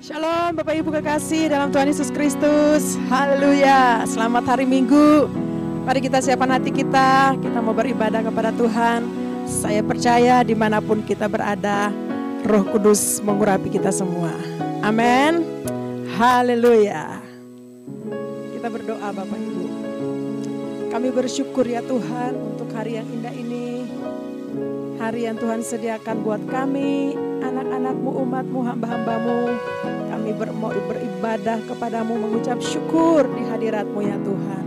Shalom Bapak Ibu kekasih dalam Tuhan Yesus Kristus. Haleluya. Selamat hari Minggu. Mari kita siapkan hati kita mau beribadah kepada Tuhan. Saya percaya dimanapun kita berada, Roh Kudus mengurapi kita semua. Amin. Haleluya. Kita berdoa Bapak Ibu. Kami bersyukur ya Tuhan untuk hari yang indah ini. Hari yang Tuhan sediakan buat kami, anak-anak-Mu, umat-Mu, hamba-hamba-Mu. Kami mau beribadah kepadamu, mengucap syukur di hadirat-Mu ya Tuhan.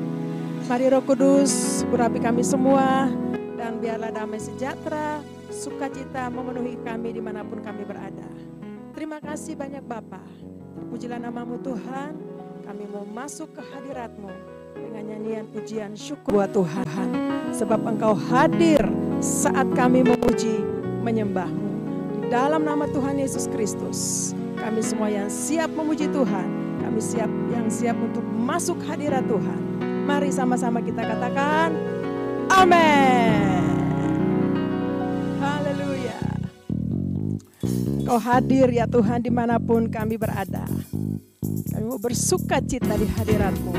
Mari Roh Kudus urapi kami semua, dan biarlah damai sejahtera, sukacita memenuhi kami dimanapun kami berada. Terima kasih banyak Bapa. Pujilah nama-Mu Tuhan. Kami mau masuk ke hadirat-Mu dengan nyanyian pujian syukur buat Tuhan. Sebab Engkau hadir saat kami memuji menyembah-Mu. Di dalam nama Tuhan Yesus Kristus, kami semua yang siap memuji Tuhan, kami yang siap untuk masuk hadirat Tuhan. Mari sama-sama kita katakan, amin. Haleluya. Kau hadir ya Tuhan dimanapun kami berada. Kami mau bersuka cita di hadirat-Mu.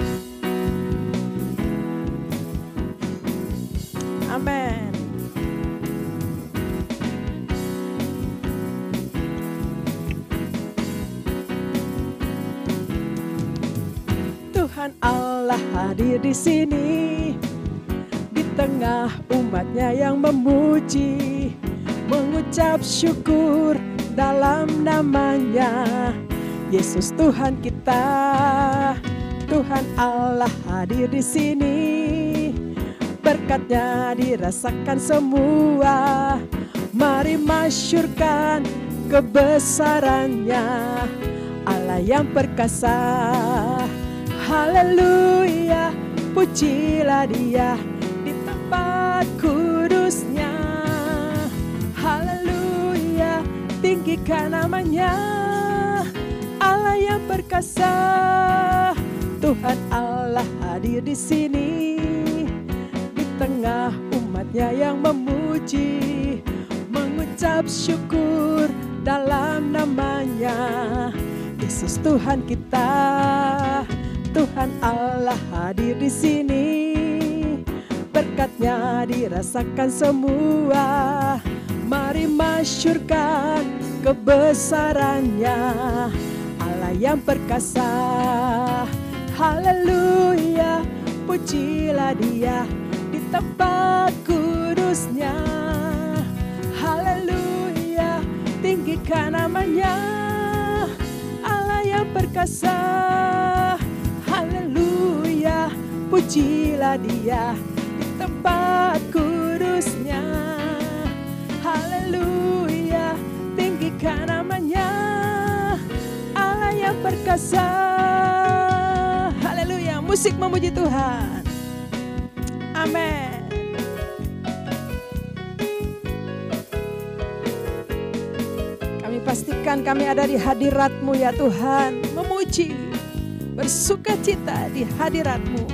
Amin. Tuhan Allah hadir di sini, di tengah umatnya yang memuji, mengucap syukur dalam namanya. Yesus Tuhan kita, Tuhan Allah hadir di sini, berkatnya dirasakan semua. Mari masyurkan kebesarannya, Allah yang perkasa. Haleluya, pujilah Dia di tempat kudusnya. Haleluya, tinggikan namanya, Allah yang perkasa. Tuhan Allah hadir di sini, di tengah umatnya yang memuji, mengucap syukur dalam namanya. Yesus Tuhan kita, Tuhan Allah hadir di sini, berkatnya dirasakan semua. Mari masyurkan kebesarannya, Allah yang perkasa. Haleluya, pujilah Dia di tempat kudusnya. Haleluya, tinggikan namanya, Allah yang perkasa. Haleluya, pujilah Dia di tempat kudusnya. Haleluya, tinggikan namanya, Allah yang perkasa. Haleluya, musik memuji Tuhan. Amin. Kami pastikan kami ada di hadirat-Mu ya Tuhan, memuji, bersuka cita di hadirat-Mu.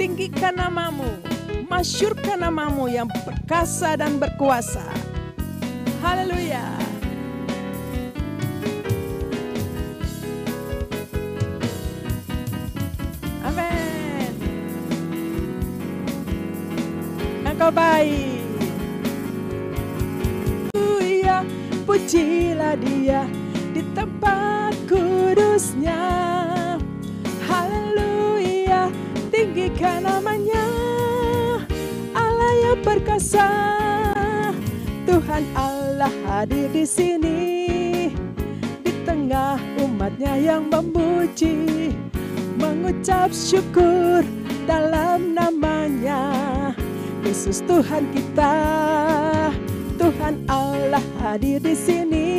Tinggikan nama-Mu, masyurkan nama-Mu yang perkasa dan berkuasa. Haleluya. Amin. Engkau baik. Haleluya, pujilah Dia di tempat kudusnya. Haleluya, tinggikan namanya, Allah yang perkasa. Tuhan Allah hadir di sini, di tengah umatnya yang memuji, mengucap syukur dalam namanya. Yesus Tuhan kita, Tuhan Allah hadir di sini,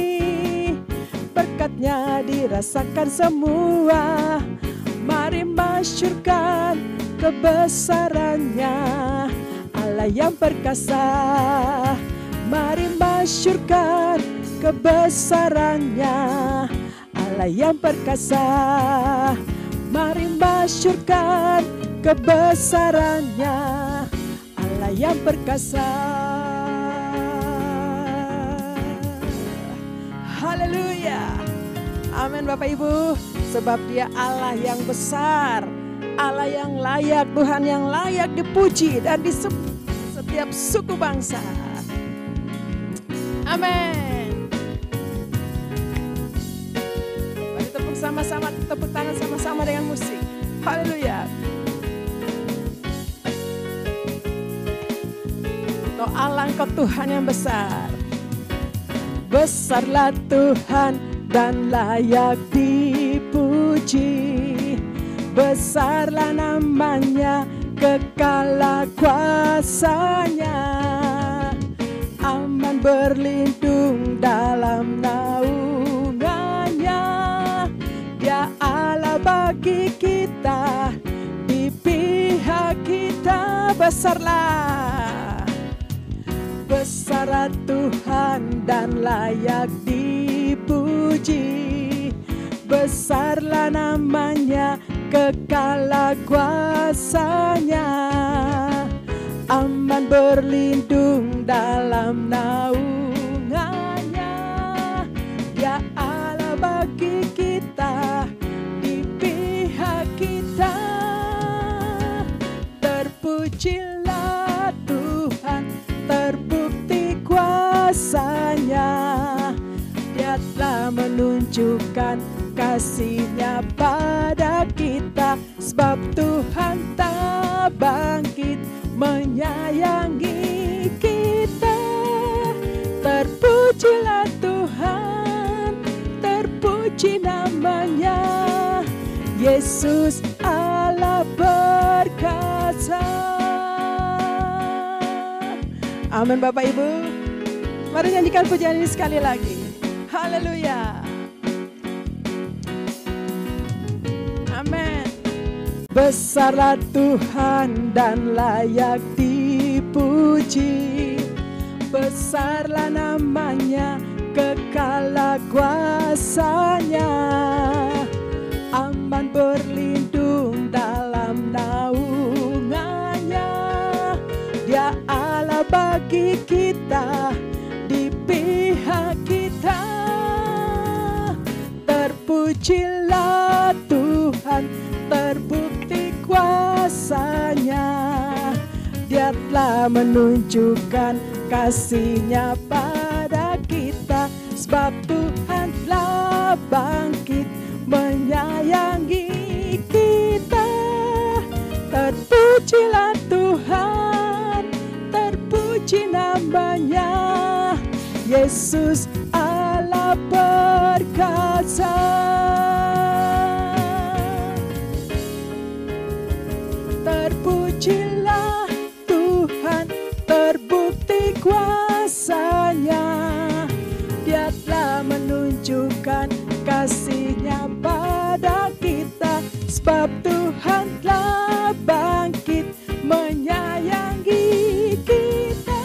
berkatnya dirasakan semua. Mari masyurkan kebesarannya, Allah yang perkasa. Mari masyurkan kebesarannya, Allah yang perkasa. Mari masyurkan kebesarannya, Allah yang perkasa. Haleluya. Amin Bapak Ibu. Sebab Dia Allah yang besar, Allah yang layak, Tuhan yang layak dipuji dan di setiap suku bangsa. Amin. Mari tepuk sama-sama, tepuk tangan sama-sama dengan musik. Haleluya. Engkau Allah, Engkau Tuhan yang besar. Besarlah Tuhan dan layak dipuji. Besarlah namanya, kekal kuasanya. Aman berlindung dalam naungannya. Dia Allah bagi kita, di pihak kita. Besarlah, besar Tuhan dan layak dipuji. Besarlah namanya, kekal kuasanya. Aman berlindung dalam naungannya. Dia Allah bagi kita, di pihak kita. Terpujilah Tuhan, terbukti kuasanya. Dia telah menunjukkan kasih-Nya pada kita. Sebab Tuhan tak bangkit menyayangi kita. Terpujilah Tuhan, terpuji namanya. Yesus Allah berkasa. Amin Bapak Ibu. Mari nyanyikan pujian ini sekali lagi. Haleluya. Amin. Besarlah Tuhan dan layak dipuji. Besarlah namanya, kekal kuasanya. Aman berlindung dalam naungannya. Dia Allah bagi kita, di pihak kita. Terpujilah Tuhan, terbukti kuasanya. Dia telah menunjukkan kasih-Nya pada kita. Sebab Tuhan telah bangkit menyayangi kita. Terpujilah Tuhan, terpuji namanya. Yesus Allah berkasa. Terpujilah Tuhan, terbukti kuasanya. Dia telah menunjukkan kasih-Nya pada kita. Sebab Tuhan telah bangkit menyayangi kita.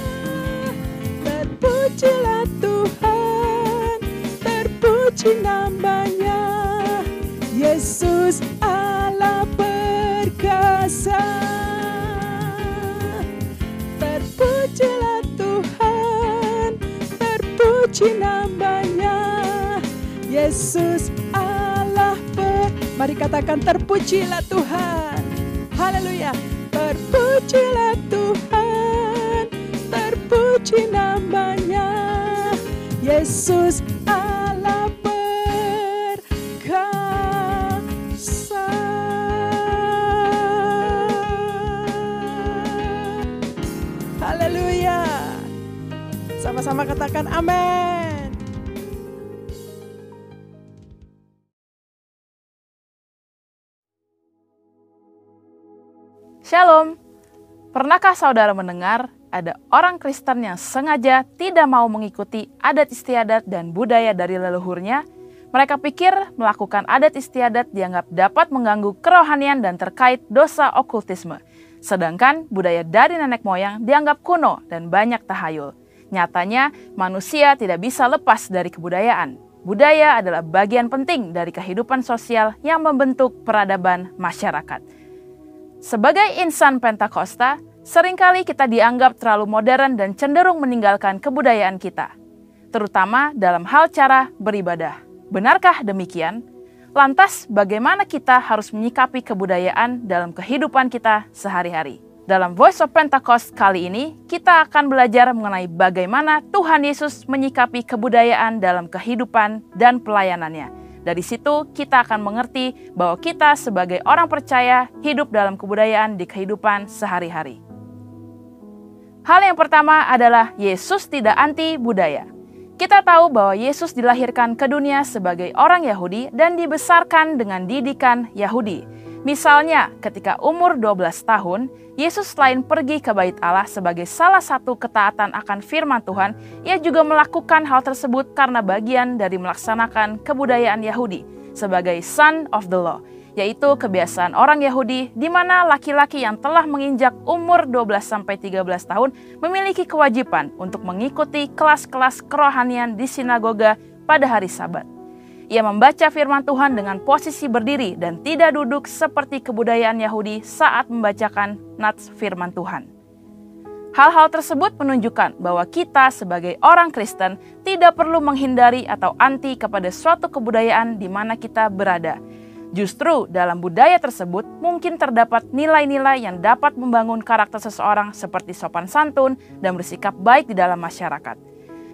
Terpujilah Tuhan, terpuji namanya. Yesus Allah berkasa. Terpujilah Tuhan, terpuji namanya. Yesus Allah Mari katakan terpujilah Tuhan. Haleluya. Terpujilah Tuhan, terpuji namanya. Yesus Allah berkasa. Haleluya. Sama-sama katakan amin. Shalom. Pernahkah saudara mendengar ada orang Kristen yang sengaja tidak mau mengikuti adat istiadat dan budaya dari leluhurnya? Mereka pikir melakukan adat istiadat dianggap dapat mengganggu kerohanian dan terkait dosa okultisme. Sedangkan budaya dari nenek moyang dianggap kuno dan banyak tahayul. Nyatanya manusia tidak bisa lepas dari kebudayaan. Budaya adalah bagian penting dari kehidupan sosial yang membentuk peradaban masyarakat. Sebagai insan Pentakosta, seringkali kita dianggap terlalu modern dan cenderung meninggalkan kebudayaan kita, terutama dalam hal cara beribadah. Benarkah demikian? Lantas, bagaimana kita harus menyikapi kebudayaan dalam kehidupan kita sehari-hari? Dalam Voice of Pentecost kali ini, kita akan belajar mengenai bagaimana Tuhan Yesus menyikapi kebudayaan dalam kehidupan dan pelayanannya. Dari situ, kita akan mengerti bahwa kita sebagai orang percaya hidup dalam kebudayaan di kehidupan sehari-hari. Hal yang pertama adalah Yesus tidak anti budaya. Kita tahu bahwa Yesus dilahirkan ke dunia sebagai orang Yahudi dan dibesarkan dengan didikan Yahudi. Misalnya, ketika umur 12 tahun, Yesus selain pergi ke Bait Allah sebagai salah satu ketaatan akan firman Tuhan, ia juga melakukan hal tersebut karena bagian dari melaksanakan kebudayaan Yahudi sebagai son of the law, yaitu kebiasaan orang Yahudi di mana laki-laki yang telah menginjak umur 12-13 tahun memiliki kewajiban untuk mengikuti kelas-kelas kerohanian di sinagoga pada hari Sabat. Ia membaca firman Tuhan dengan posisi berdiri dan tidak duduk seperti kebudayaan Yahudi saat membacakan nats firman Tuhan. Hal-hal tersebut menunjukkan bahwa kita sebagai orang Kristen tidak perlu menghindari atau anti kepada suatu kebudayaan di mana kita berada. Justru dalam budaya tersebut mungkin terdapat nilai-nilai yang dapat membangun karakter seseorang seperti sopan santun dan bersikap baik di dalam masyarakat.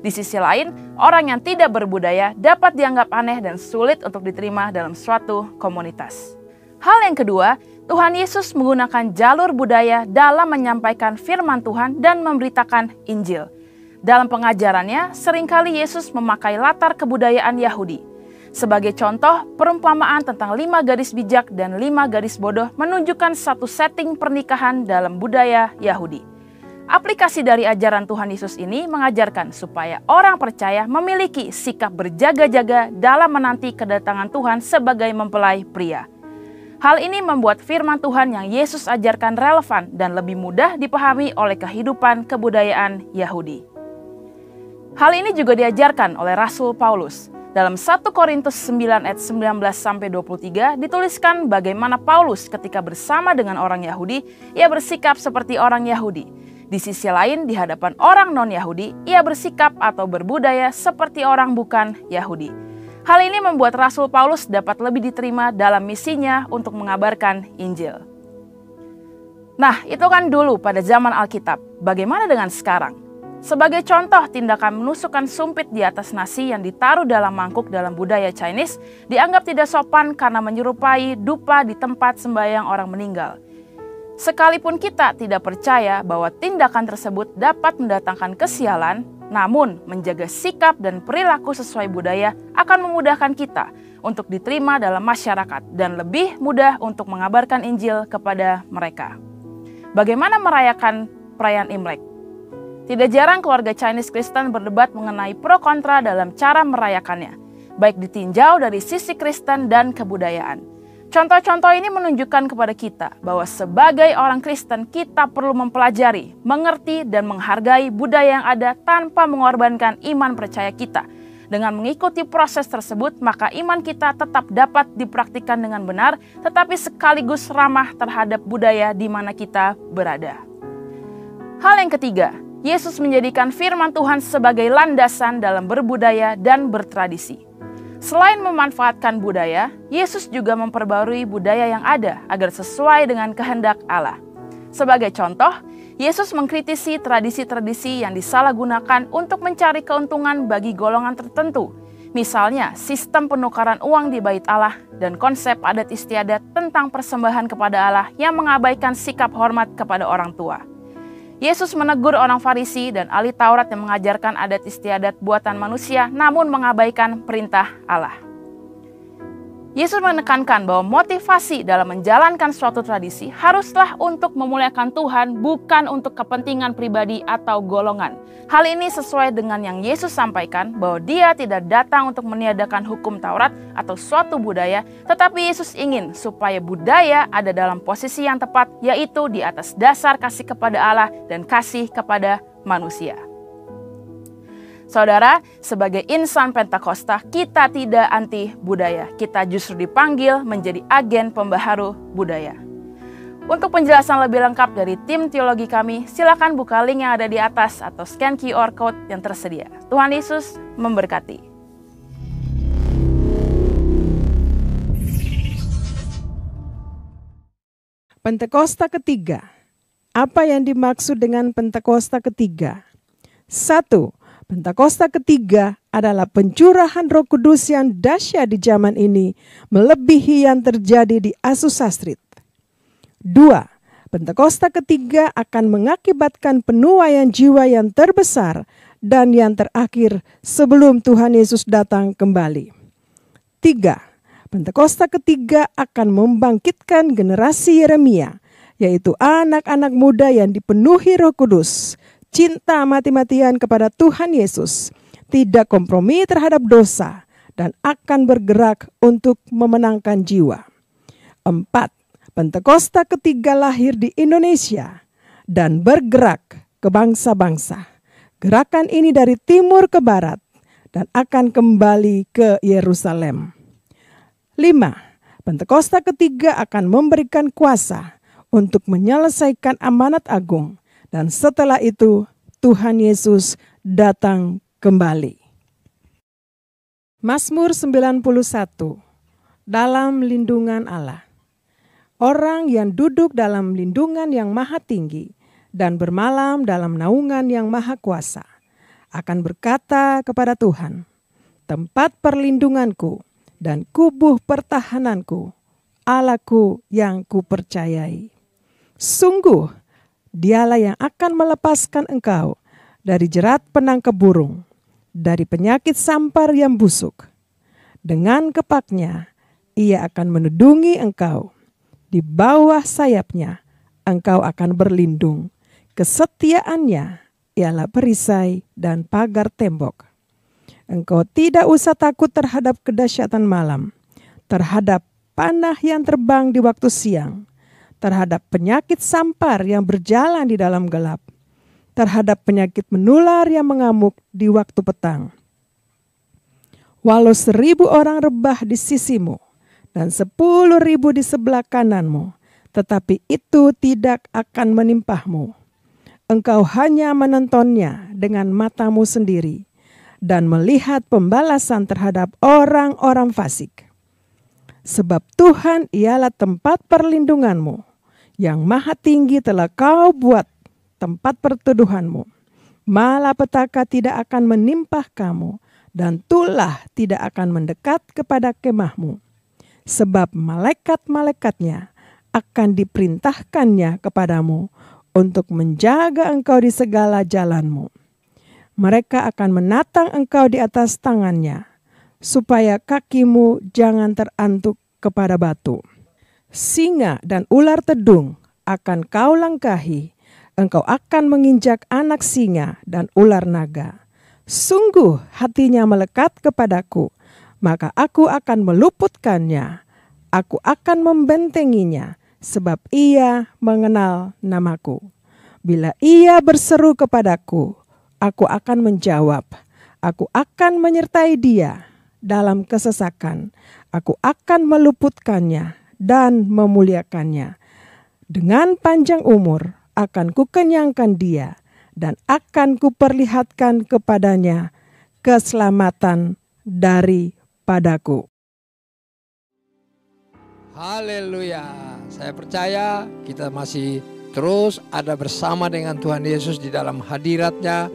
Di sisi lain, orang yang tidak berbudaya dapat dianggap aneh dan sulit untuk diterima dalam suatu komunitas. Hal yang kedua, Tuhan Yesus menggunakan jalur budaya dalam menyampaikan firman Tuhan dan memberitakan Injil. Dalam pengajarannya, seringkali Yesus memakai latar kebudayaan Yahudi. Sebagai contoh, perumpamaan tentang 5 gadis bijak dan 5 gadis bodoh menunjukkan satu setting pernikahan dalam budaya Yahudi. Aplikasi dari ajaran Tuhan Yesus ini mengajarkan supaya orang percaya memiliki sikap berjaga-jaga dalam menanti kedatangan Tuhan sebagai mempelai pria. Hal ini membuat firman Tuhan yang Yesus ajarkan relevan dan lebih mudah dipahami oleh kehidupan kebudayaan Yahudi. Hal ini juga diajarkan oleh Rasul Paulus. Dalam 1 Korintus 9 ayat 19-23 dituliskan bagaimana Paulus ketika bersama dengan orang Yahudi, ia bersikap seperti orang Yahudi. Di sisi lain, di hadapan orang non-Yahudi, ia bersikap atau berbudaya seperti orang bukan Yahudi. Hal ini membuat Rasul Paulus dapat lebih diterima dalam misinya untuk mengabarkan Injil. Nah, itu kan dulu pada zaman Alkitab. Bagaimana dengan sekarang? Sebagai contoh, tindakan menusukkan sumpit di atas nasi yang ditaruh dalam mangkuk dalam budaya Chinese dianggap tidak sopan karena menyerupai dupa di tempat sembahyang orang meninggal. Sekalipun kita tidak percaya bahwa tindakan tersebut dapat mendatangkan kesialan, namun menjaga sikap dan perilaku sesuai budaya akan memudahkan kita untuk diterima dalam masyarakat dan lebih mudah untuk mengabarkan Injil kepada mereka. Bagaimana merayakan perayaan Imlek? Tidak jarang keluarga Chinese Kristen berdebat mengenai pro kontra dalam cara merayakannya, baik ditinjau dari sisi Kristen dan kebudayaan. Contoh-contoh ini menunjukkan kepada kita bahwa sebagai orang Kristen kita perlu mempelajari, mengerti, dan menghargai budaya yang ada tanpa mengorbankan iman percaya kita. Dengan mengikuti proses tersebut, maka iman kita tetap dapat dipraktikkan dengan benar, tetapi sekaligus ramah terhadap budaya di mana kita berada. Hal yang ketiga, Yesus menjadikan firman Tuhan sebagai landasan dalam berbudaya dan bertradisi. Selain memanfaatkan budaya, Yesus juga memperbarui budaya yang ada agar sesuai dengan kehendak Allah. Sebagai contoh, Yesus mengkritisi tradisi-tradisi yang disalahgunakan untuk mencari keuntungan bagi golongan tertentu. Misalnya, sistem penukaran uang di Bait Allah dan konsep adat istiadat tentang persembahan kepada Allah yang mengabaikan sikap hormat kepada orang tua. Yesus menegur orang Farisi dan ahli Taurat yang mengajarkan adat istiadat buatan manusia namun mengabaikan perintah Allah. Yesus menekankan bahwa motivasi dalam menjalankan suatu tradisi haruslah untuk memuliakan Tuhan, bukan untuk kepentingan pribadi atau golongan. Hal ini sesuai dengan yang Yesus sampaikan bahwa Dia tidak datang untuk meniadakan hukum Taurat atau suatu budaya, tetapi Yesus ingin supaya budaya ada dalam posisi yang tepat, yaitu di atas dasar kasih kepada Allah dan kasih kepada manusia. Saudara, sebagai insan Pentakosta, kita tidak anti budaya. Kita justru dipanggil menjadi agen pembaharu budaya. Untuk penjelasan lebih lengkap dari tim teologi kami, silakan buka link yang ada di atas atau scan QR code yang tersedia. Tuhan Yesus memberkati. Pentakosta ketiga. Apa yang dimaksud dengan Pentakosta ketiga? 1. Pentakosta ketiga adalah pencurahan Roh Kudus yang dahsyat di zaman ini, melebihi yang terjadi di Azusa Street. 2. Pentakosta ketiga akan mengakibatkan penuaian jiwa yang terbesar dan yang terakhir sebelum Tuhan Yesus datang kembali. 3. Pentakosta ketiga akan membangkitkan generasi Yeremia, yaitu anak-anak muda yang dipenuhi Roh Kudus, cinta mati-matian kepada Tuhan Yesus, tidak kompromi terhadap dosa, dan akan bergerak untuk memenangkan jiwa. 4. Pentakosta ketiga lahir di Indonesia dan bergerak ke bangsa-bangsa. Gerakan ini dari timur ke barat dan akan kembali ke Yerusalem. 5. Pentakosta ketiga akan memberikan kuasa untuk menyelesaikan amanat agung, dan setelah itu Tuhan Yesus datang kembali. Mazmur 91. Dalam lindungan Allah. Orang yang duduk dalam lindungan yang maha tinggi dan bermalam dalam naungan yang maha kuasa akan berkata kepada Tuhan, tempat perlindunganku dan kubuh pertahananku, Allahku yang kupercayai. Sungguh, dialah yang akan melepaskan engkau dari jerat penangkap burung, dari penyakit sampar yang busuk. Dengan kepaknya, ia akan menudungi engkau. Di bawah sayapnya, engkau akan berlindung. Kesetiaannya ialah perisai dan pagar tembok. Engkau tidak usah takut terhadap kedahsyatan malam, terhadap panah yang terbang di waktu siang, terhadap penyakit sampar yang berjalan di dalam gelap, terhadap penyakit menular yang mengamuk di waktu petang. Walau 1.000 orang rebah di sisimu dan 10.000 di sebelah kananmu, tetapi itu tidak akan menimpahmu. Engkau hanya menontonnya dengan matamu sendiri dan melihat pembalasan terhadap orang-orang fasik. Sebab Tuhan ialah tempat perlindunganmu, yang maha tinggi telah kau buat tempat perteduhanmu. Malapetaka tidak akan menimpa kamu, dan tulah tidak akan mendekat kepada kemahmu. Sebab malaikat-malaikatnya akan diperintahkannya kepadamu untuk menjaga engkau di segala jalanmu. Mereka akan menatang engkau di atas tangannya, supaya kakimu jangan terantuk kepada batu. Singa dan ular tedung akan kau langkahi, engkau akan menginjak anak singa dan ular naga. Sungguh hatinya melekat kepadaku, maka aku akan meluputkannya. Aku akan membentenginya, sebab ia mengenal namaku. Bila ia berseru kepadaku, aku akan menjawab. Aku akan menyertai dia dalam kesesakan. Aku akan meluputkannya dan memuliakannya. Dengan panjang umur akan kukenyangkan dia dan akan kuperlihatkan kepadanya keselamatan daripadaku. Haleluya. Saya percaya kita masih terus ada bersama dengan Tuhan Yesus di dalam hadirat-Nya.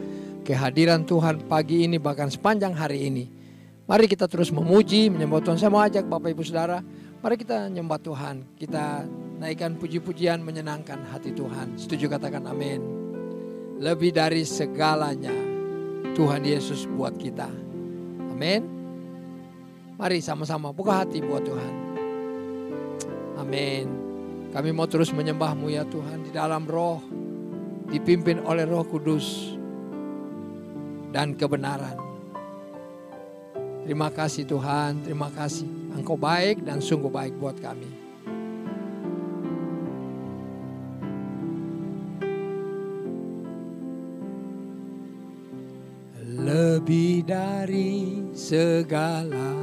Kehadiran Tuhan pagi ini bahkan sepanjang hari ini. Mari kita terus memuji, menyembah Tuhan. Saya mau ajak Bapak Ibu Saudara, mari kita nyembah Tuhan. Kita naikkan puji-pujian menyenangkan hati Tuhan. Setuju katakan amin. Lebih dari segalanya Tuhan Yesus buat kita. Amin. Mari sama-sama buka hati buat Tuhan. Amin. Kami mau terus menyembah-Mu ya Tuhan di dalam roh, dipimpin oleh Roh Kudus dan kebenaran. Terima kasih Tuhan, terima kasih. Engkau baik dan sungguh baik buat kami. Lebih dari segalanya,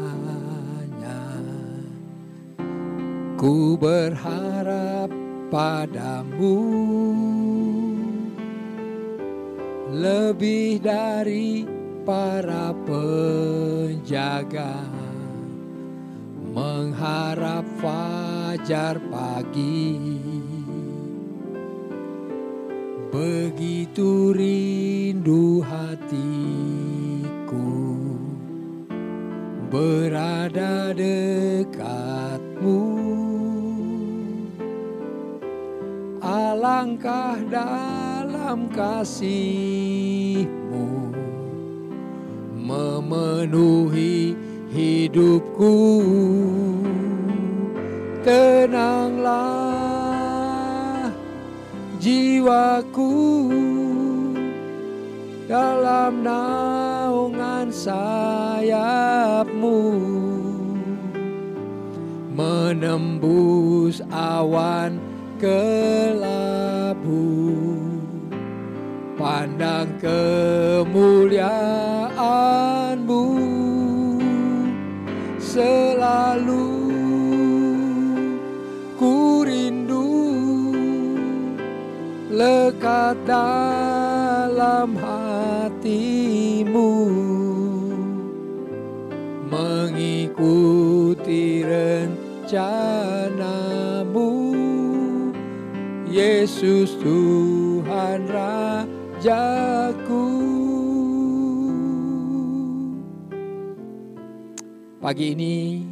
ku berharap padamu. Lebih dari para penjaga, mengharap fajar pagi. begitu rindu hatiku berada dekatmu. Alangkah dalam kasih-Mu memenuhi hidupku. Tenanglah jiwaku dalam naungan sayap-Mu, menembus awan kelabu, pandang kemuliaan-Mu selalu ku rindu, lekat dalam hati-Mu, mengikuti rencana-Mu, Yesus Tuhan Rajaku. Pagi ini,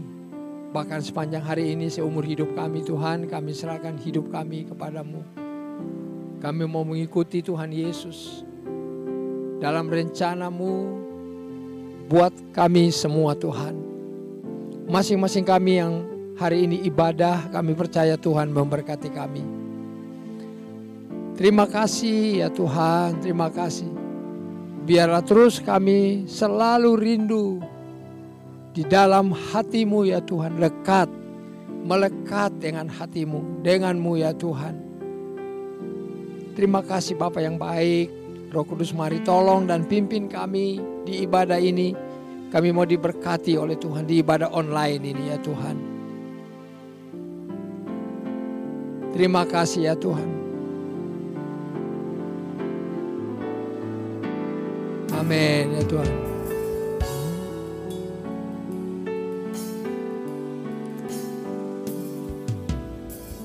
bahkan sepanjang hari ini seumur hidup kami Tuhan, kami serahkan hidup kami kepadamu. Kami mau mengikuti Tuhan Yesus dalam rencana-Mu buat kami semua Tuhan. Masing-masing kami yang hari ini ibadah, kami percaya Tuhan memberkati kami. Terima kasih ya Tuhan, terima kasih. Biarlah terus kami selalu rindu di dalam hati-Mu ya Tuhan, lekat, melekat dengan hati-Mu, dengan-Mu ya Tuhan. Terima kasih Bapa yang baik. Roh Kudus mari tolong dan pimpin kami di ibadah ini. Kami mau diberkati oleh Tuhan di ibadah online ini ya Tuhan. Terima kasih ya Tuhan. Amin ya Tuhan.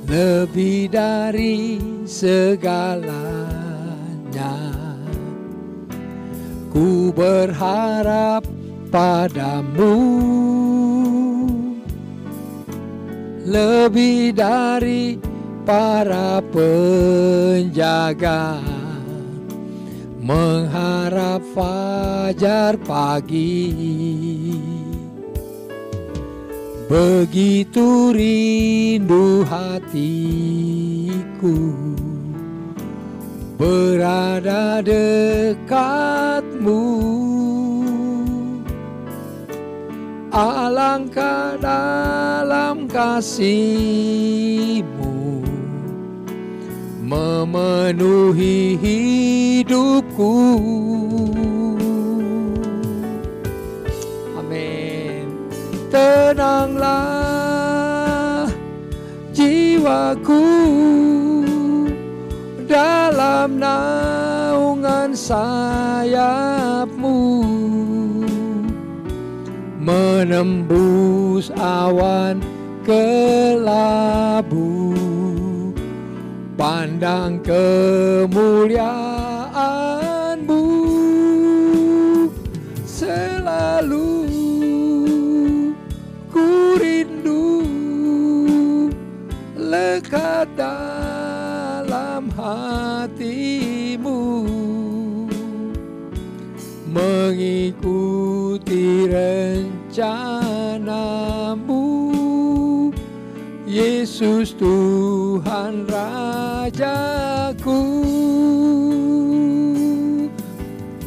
Lebih dari segalanya, ku berharap padamu. Lebih dari para penjaga, mengharap fajar pagi. Begitu rindu hatiku berada dekat-Mu. Alangkah dalam kasih-Mu memenuhi hidupku. Amin. Tenanglah jiwaku dalam naungan sayap-Mu, menembus awan kelabu, pandang kemuliaan-Mu selalu ku rindu, lekat dalam hati-Mu, mengikuti rencana-Mu, Yesus Tuhan Rajaku.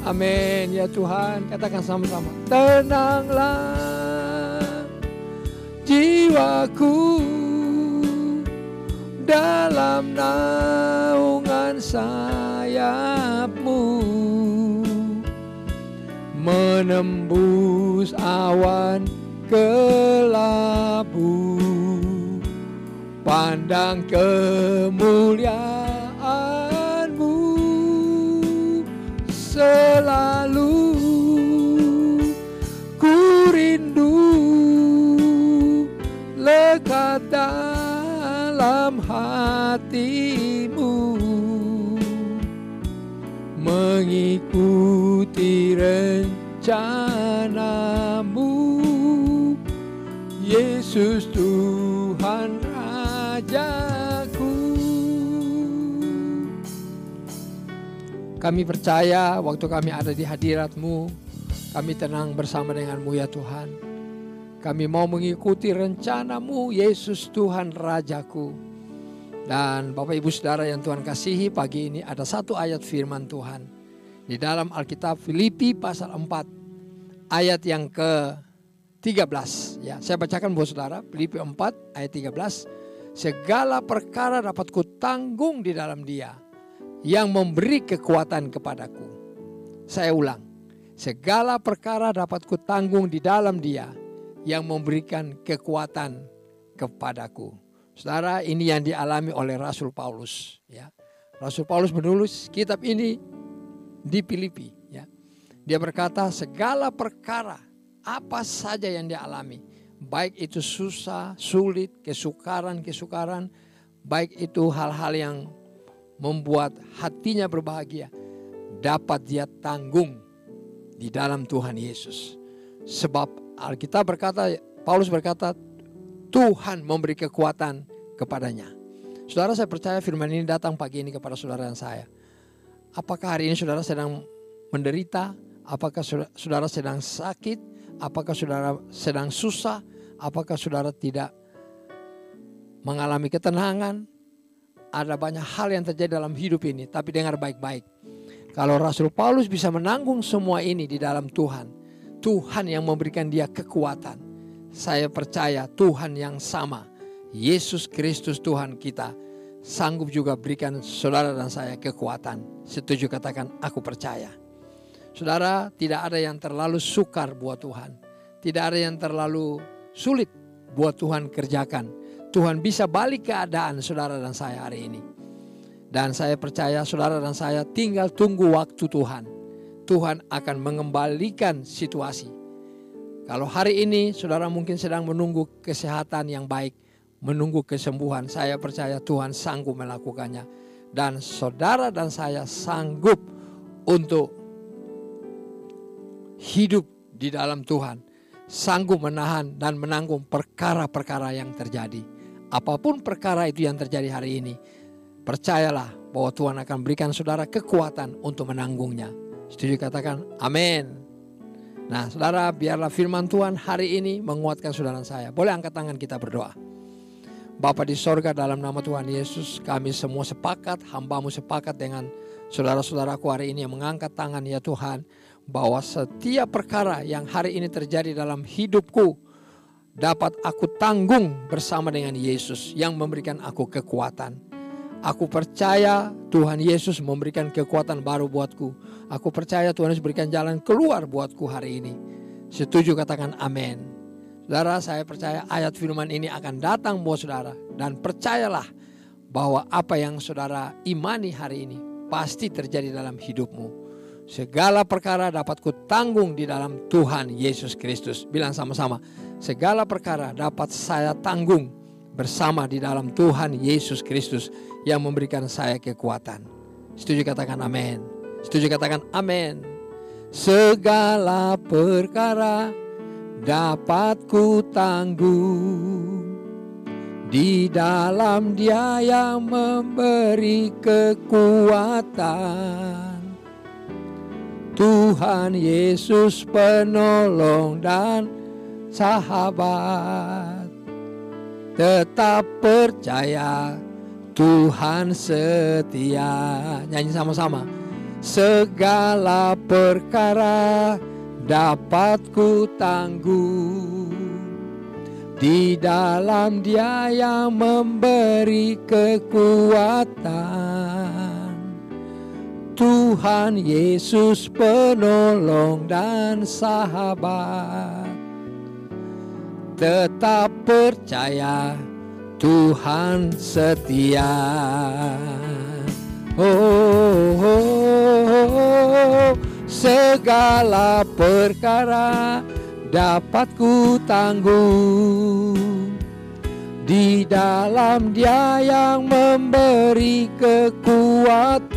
Amin ya Tuhan. Katakan sama-sama. Tenanglah jiwaku dalam naungan sayap-Mu, menembus awan kelabu, pandang kemuliaan-Mu selalu ku rindu, lekat dalam hati-Mu, rencana-Mu, Yesus Tuhan Rajaku. Kami percaya waktu kami ada di hadirat-Mu, kami tenang bersama dengan-Mu ya Tuhan. Kami mau mengikuti rencana-Mu, Yesus Tuhan Rajaku. Dan Bapak Ibu Saudara yang Tuhan kasihi, pagi ini ada satu ayat firman Tuhan di dalam Alkitab Filipi pasal 4 ayat yang ke-13. Ya, saya bacakan buat Saudara, Filipi 4 ayat 13. Segala perkara dapat kutanggung di dalam Dia yang memberi kekuatan kepadaku. Saya ulang. Segala perkara dapat kutanggung di dalam Dia yang memberikan kekuatan kepadaku. Saudara, ini yang dialami oleh Rasul Paulus. Ya, Rasul Paulus menulis kitab ini di Filipi. Ya, dia berkata segala perkara apa saja yang dia alami, baik itu susah, sulit, kesukaran, baik itu hal-hal yang membuat hatinya berbahagia, dapat dia tanggung di dalam Tuhan Yesus. Sebab Alkitab berkata, Paulus berkata, Tuhan memberi kekuatan kepadanya. Saudara, saya percaya firman ini datang pagi ini kepada saudara dan saya. Apakah hari ini saudara sedang menderita? Apakah saudara sedang sakit? Apakah saudara sedang susah? Apakah saudara tidak mengalami ketenangan? Ada banyak hal yang terjadi dalam hidup ini, tapi dengar baik-baik. Kalau Rasul Paulus bisa menanggung semua ini di dalam Tuhan, Tuhan yang memberikan dia kekuatan. Saya percaya Tuhan yang sama, Yesus Kristus Tuhan kita, sanggup juga berikan saudara dan saya kekuatan. Setuju katakan, aku percaya. Saudara, tidak ada yang terlalu sukar buat Tuhan. Tidak ada yang terlalu sulit buat Tuhan kerjakan. Tuhan bisa balik keadaan saudara dan saya hari ini. Dan saya percaya saudara dan saya tinggal tunggu waktu Tuhan. Tuhan akan mengembalikan situasi. Kalau hari ini saudara mungkin sedang menunggu kesehatan yang baik, menunggu kesembuhan, saya percaya Tuhan sanggup melakukannya. Dan saudara dan saya sanggup untuk hidup di dalam Tuhan. Sanggup menahan dan menanggung perkara-perkara yang terjadi. Apapun perkara itu yang terjadi hari ini, percayalah bahwa Tuhan akan berikan saudara kekuatan untuk menanggungnya. Setuju katakan amin. Nah saudara, biarlah firman Tuhan hari ini menguatkan saudara saya. Boleh angkat tangan kita berdoa. Bapa di sorga, dalam nama Tuhan Yesus, kami semua sepakat, hamba-Mu sepakat dengan saudara-saudaraku hari ini yang mengangkat tangan ya Tuhan, bahwa setiap perkara yang hari ini terjadi dalam hidupku dapat aku tanggung bersama dengan Yesus yang memberikan aku kekuatan. Aku percaya Tuhan Yesus memberikan kekuatan baru buatku. Aku percaya Tuhan Yesus berikan jalan keluar buatku hari ini. Setuju katakan amin. Saudara, saya percaya ayat firman ini akan datang buat saudara. Dan percayalah bahwa apa yang saudara imani hari ini pasti terjadi dalam hidupmu. Segala perkara dapat kutanggung di dalam Tuhan Yesus Kristus. Bilang sama-sama, segala perkara dapat saya tanggung bersama di dalam Tuhan Yesus Kristus yang memberikan saya kekuatan. Setuju katakan amin. Setuju katakan amin. Segala perkara dapat ku tanggung di dalam Dia yang memberi kekuatan. Tuhan Yesus penolong dan sahabat. Tetap percaya Tuhan setia. Nyanyi sama-sama. Segala perkara dapat ku tanggung di dalam Dia yang memberi kekuatan. Tuhan Yesus penolong dan sahabat. Tetap percaya Tuhan setia. Segala perkara dapat ku tanggung di dalam Dia yang memberi kekuatan.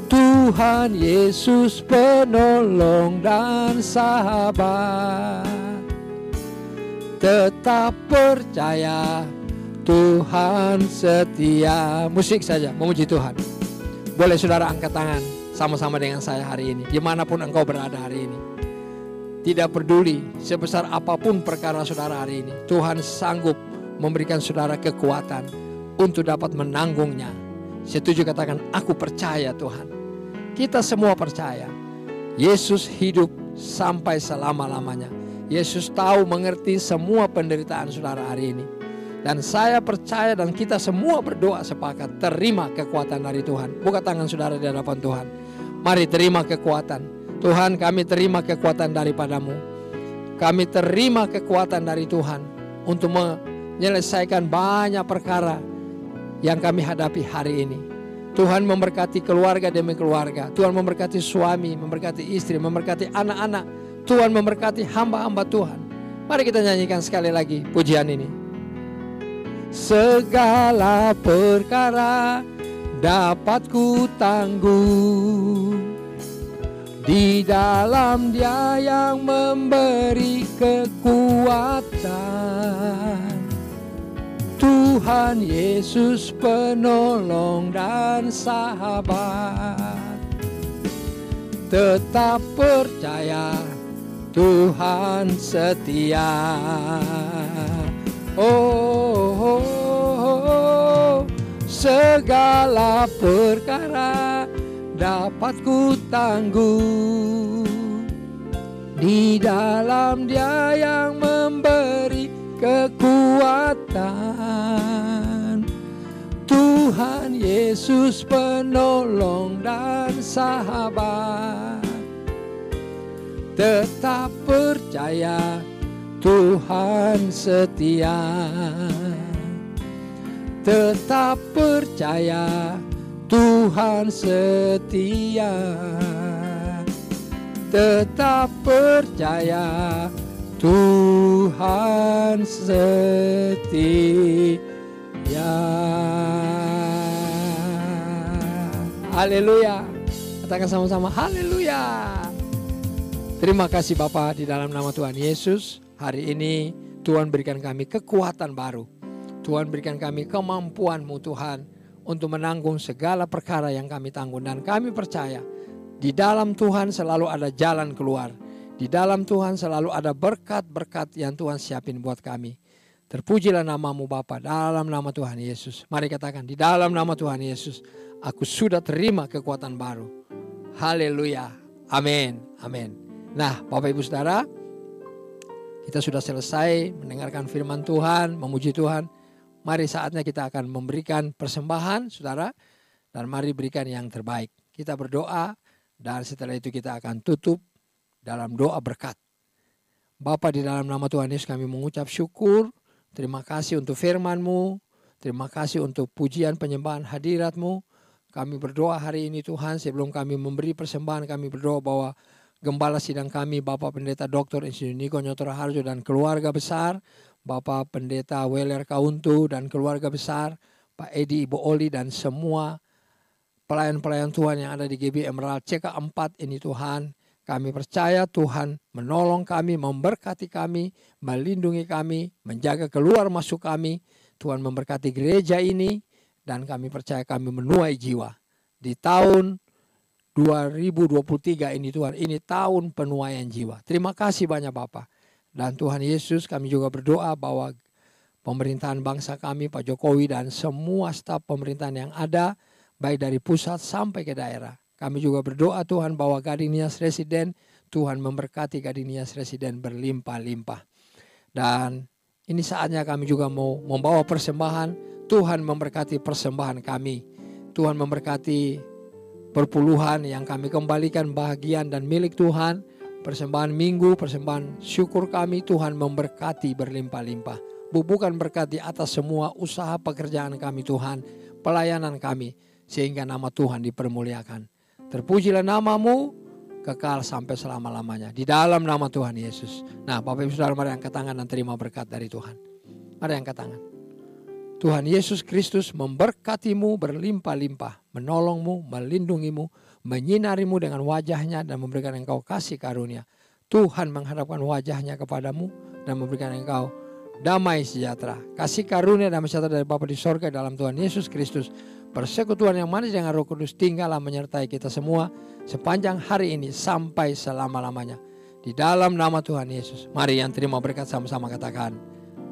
Tuhan Yesus penolong dan sahabat. Tetap percaya, Tuhan setia. Musik saja, memuji Tuhan. Boleh saudara angkat tangan sama-sama dengan saya hari ini, dimanapun engkau berada hari ini. Tidak peduli sebesar apapun perkara saudara hari ini, Tuhan sanggup memberikan saudara kekuatan untuk dapat menanggungnya. Setuju, katakan, aku percaya Tuhan. Kita semua percaya Yesus hidup sampai selama-lamanya. Yesus tahu mengerti semua penderitaan saudara hari ini. Dan saya percaya dan kita semua berdoa sepakat terima kekuatan dari Tuhan. Buka tangan saudara di hadapan Tuhan. Mari terima kekuatan. Tuhan, kami terima kekuatan daripadamu. Kami terima kekuatan dari Tuhan untuk menyelesaikan banyak perkara yang kami hadapi hari ini. Tuhan memberkati keluarga demi keluarga. Tuhan memberkati suami, memberkati istri, memberkati anak-anak. Tuhan memberkati hamba-hamba Tuhan. Mari kita nyanyikan sekali lagi pujian ini. Segala perkara dapat ku tanggung di dalam Dia yang memberi kekuatan. Tuhan Yesus penolong dan sahabat. Tetap percaya, Tuhan setia. Segala perkara dapat ku tanggung di dalam Dia yang memberi kekuatan. Tuhan Yesus penolong dan sahabat. Tetap percaya, Tuhan setia. Tetap percaya, Tuhan setia. Tetap percaya, Tuhan setia. Haleluya. Katakan sama-sama, haleluya. Terima kasih Bapa, di dalam nama Tuhan Yesus. Hari ini Tuhan berikan kami kekuatan baru. Tuhan berikan kami kemampuan-Mu Tuhan untuk menanggung segala perkara yang kami tanggung. Dan kami percaya di dalam Tuhan selalu ada jalan keluar. Di dalam Tuhan selalu ada berkat-berkat yang Tuhan siapin buat kami. Terpujilah nama-Mu Bapa, dalam nama Tuhan Yesus. Mari katakan, di dalam nama Tuhan Yesus, aku sudah terima kekuatan baru. Haleluya. Amin. Amin. Nah, Bapak Ibu Saudara, kita sudah selesai mendengarkan firman Tuhan, memuji Tuhan. Mari saatnya kita akan memberikan persembahan, Saudara. Dan mari berikan yang terbaik. Kita berdoa dan setelah itu kita akan tutup dalam doa berkat. Bapa, di dalam nama Tuhan Yesus kami mengucap syukur. Terima kasih untuk firman-Mu. Terima kasih untuk pujian penyembahan hadirat-Mu. Kami berdoa hari ini Tuhan, sebelum kami memberi persembahan, kami berdoa bahwa Gembala sidang kami, Bapak Pendeta Dr. Insinyur Niko Nyoto Raharjo dan keluarga besar, Bapak Pendeta Weler Kauntu dan keluarga besar, Pak Edi, Ibu Oli dan semua pelayan-pelayan Tuhan yang ada di GB Emerald CK4 ini Tuhan. Kami percaya Tuhan menolong kami, memberkati kami, melindungi kami, menjaga keluar masuk kami. Tuhan memberkati gereja ini dan kami percaya kami menuai jiwa. Di tahun 2023 ini Tuhan, ini tahun penuaian jiwa. Terima kasih banyak Bapak. Dan Tuhan Yesus, kami juga berdoa bahwa pemerintahan bangsa kami, Pak Jokowi dan semua staf pemerintahan yang ada, baik dari pusat sampai ke daerah. Kami juga berdoa Tuhan bahwa Gading Nias Residen, Tuhan memberkati Gading Nias Residen berlimpah-limpah. Dan ini saatnya kami juga mau membawa persembahan. Tuhan memberkati persembahan kami. Tuhan memberkati perpuluhan yang kami kembalikan bahagian dan milik Tuhan. Persembahan minggu, persembahan syukur kami, Tuhan memberkati berlimpah-limpah. Bubukan berkat di atas semua usaha pekerjaan kami Tuhan, pelayanan kami, sehingga nama Tuhan dipermuliakan. Terpujilah nama-Mu kekal sampai selama-lamanya. Di dalam nama Tuhan Yesus. Nah, Bapak Ibu Saudara, mari angkat tangan dan terima berkat dari Tuhan. Mari angkat tangan. Tuhan Yesus Kristus memberkatimu berlimpah-limpah, menolongmu, melindungimu, menyinarimu dengan wajahnya dan memberikan engkau kasih karunia. Tuhan menghadapkan wajahnya kepadamu dan memberikan engkau damai sejahtera. Kasih karunia dan sejahtera dari Bapa di sorga dalam Tuhan Yesus Kristus. Persekutuan yang manis dengan Roh Kudus tinggallah menyertai kita semua sepanjang hari ini sampai selama-lamanya. Di dalam nama Tuhan Yesus. Mari yang terima berkat sama-sama katakan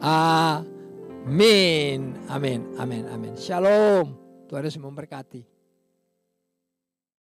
amin. Amin. Amin. Amin. Shalom. Tuhan Yesus memberkati.